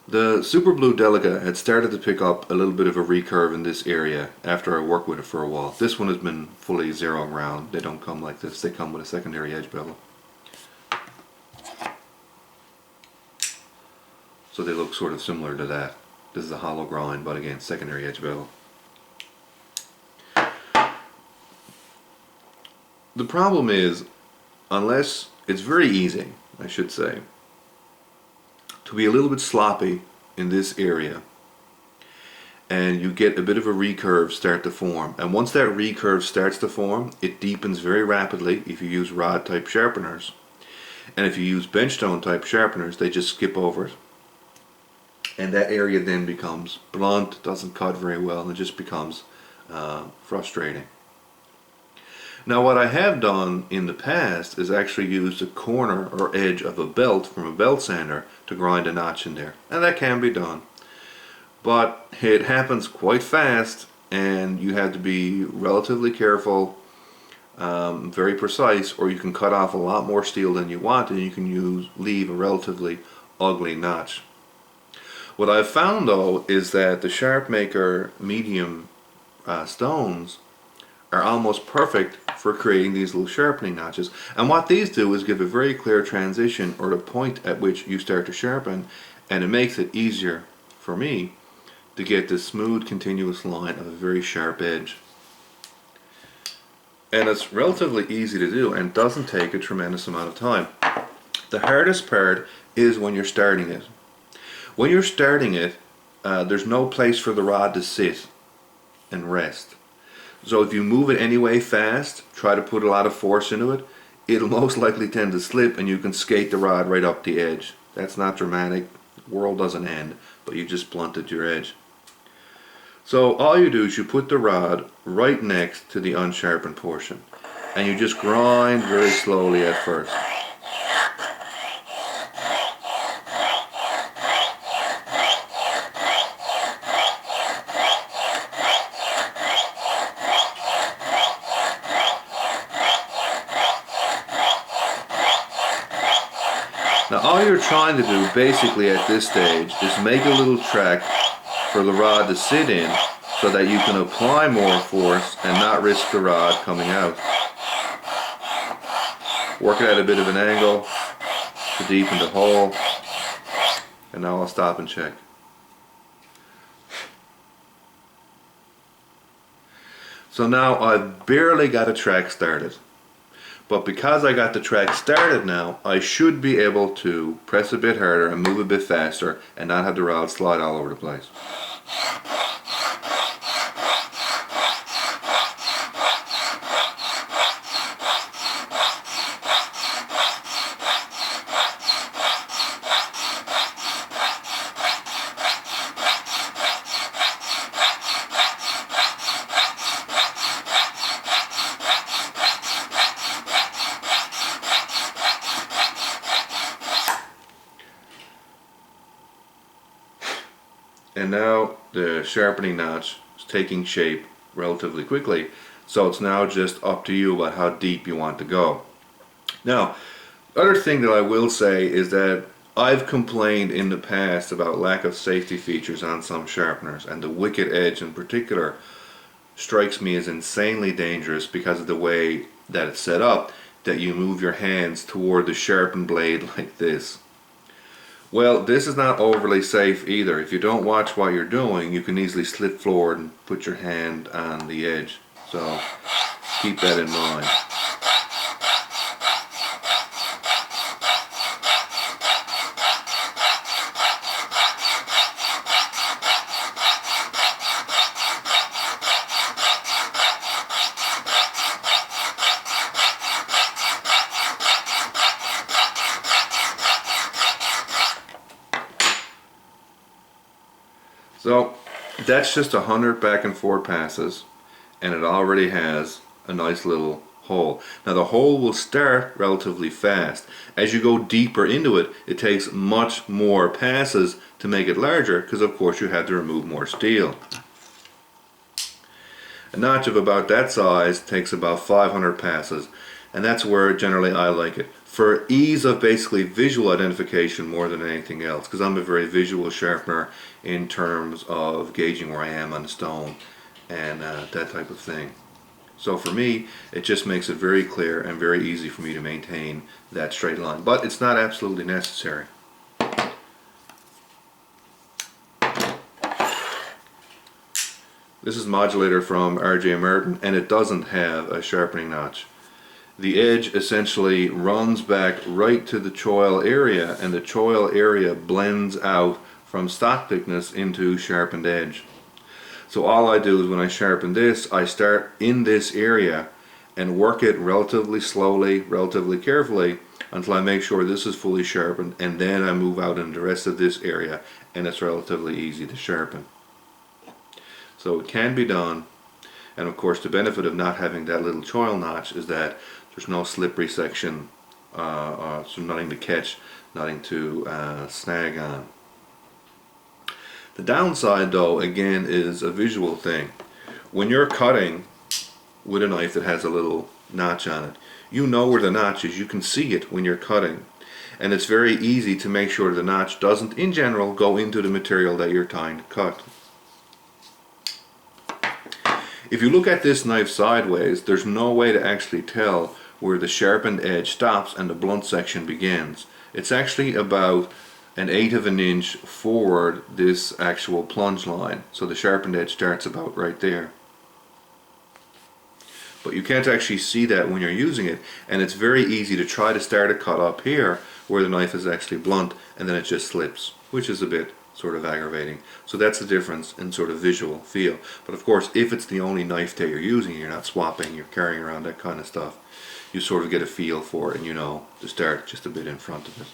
The SuperBlue Delica had started to pick up a little bit of a recurve in this area after I worked with it for a while. This one has been fully zero round. They don't come like this, they come with a secondary edge bevel. So they look sort of similar to that. This is a hollow grind, but again, secondary edge bevel. The problem is, unless it's very easy, I should say, to be a little bit sloppy in this area, and you get a bit of a recurve start to form, and once that recurve starts to form, it deepens very rapidly if you use rod type sharpeners, and if you use benchstone type sharpeners, they just skip over it, and that area then becomes blunt, doesn't cut very well, and it just becomes frustrating. Now what I have done in the past is actually used a corner or edge of a belt from a belt sander to grind a notch in there, and that can be done, but it happens quite fast and you have to be relatively careful, very precise, or you can cut off a lot more steel than you want and you can leave a relatively ugly notch. What I've found though is that the Sharpmaker medium stones are almost perfect for creating these little sharpening notches, and what these do is give a very clear transition, or the point at which you start to sharpen, and it makes it easier for me to get this smooth continuous line of a very sharp edge. And it's relatively easy to do and doesn't take a tremendous amount of time. The hardest part is when you're starting it. When you're starting it, there's no place for the rod to sit and rest. So if you move it anyway fast, try to put a lot of force into it, it'll most likely tend to slip and you can skate the rod right up the edge. That's not dramatic, the world doesn't end, but you just blunted your edge. So all you do is you put the rod right next to the unsharpened portion, and you just grind very slowly at first. Now all you're trying to do basically at this stage is make a little track for the rod to sit in so that you can apply more force and not risk the rod coming out. Work it at a bit of an angle to deepen the hole, and now I'll stop and check. So now I've barely got a track started. But because I got the track started now, I should be able to press a bit harder and move a bit faster and not have the rod slide all over the place. And now the sharpening notch is taking shape relatively quickly, so it's now just up to you about how deep you want to go. Now, the other thing that I will say is that I've complained in the past about lack of safety features on some sharpeners, and the wicket edge in particular strikes me as insanely dangerous because of the way that it's set up, that you move your hands toward the sharpened blade like this. Well, this is not overly safe either. If you don't watch what you're doing, you can easily slip forward and put your hand on the edge. So keep that in mind. So that's just 100 back and forth passes, and it already has a nice little hole. Now the hole will start relatively fast. As you go deeper into it, it takes much more passes to make it larger, because of course you have to remove more steel. A notch of about that size takes about 500 passes, and that's where generally I like it. for ease of basically visual identification more than anything else, because I'm a very visual sharpener in terms of gauging where I am on the stone and that type of thing. So for me, it just makes it very clear and very easy for me to maintain that straight line, but it's not absolutely necessary. This is modulator from R.J. Martin, and it doesn't have a sharpening notch. The edge essentially runs back right to the choil area, and the choil area blends out from stock thickness into sharpened edge. So all I do is when I sharpen this, I start in this area and work it relatively slowly, relatively carefully, until I make sure this is fully sharpened, and then I move out in the rest of this area, and it's relatively easy to sharpen. So it can be done, and of course the benefit of not having that little choil notch is that there's no slippery section, so nothing to catch, nothing to snag on. The downside though, again, is a visual thing. When you're cutting with a knife that has a little notch on it, you know where the notch is, you can see it when you're cutting, and it's very easy to make sure the notch doesn't in general go into the material that you're trying to cut. If you look at this knife sideways, there's no way to actually tell where the sharpened edge stops and the blunt section begins. It's actually about 1/8 of an inch forward this actual plunge line, so the sharpened edge starts about right there. But you can't actually see that when you're using it, and it's very easy to try to start a cut up here where the knife is actually blunt, and then it just slips, which is a bit sort of aggravating. So that's the difference in sort of visual feel. But of course, if it's the only knife that you're using, you're not swapping, you're carrying around that kind of stuff, you sort of get a feel for it, and you know to start just a bit in front of it.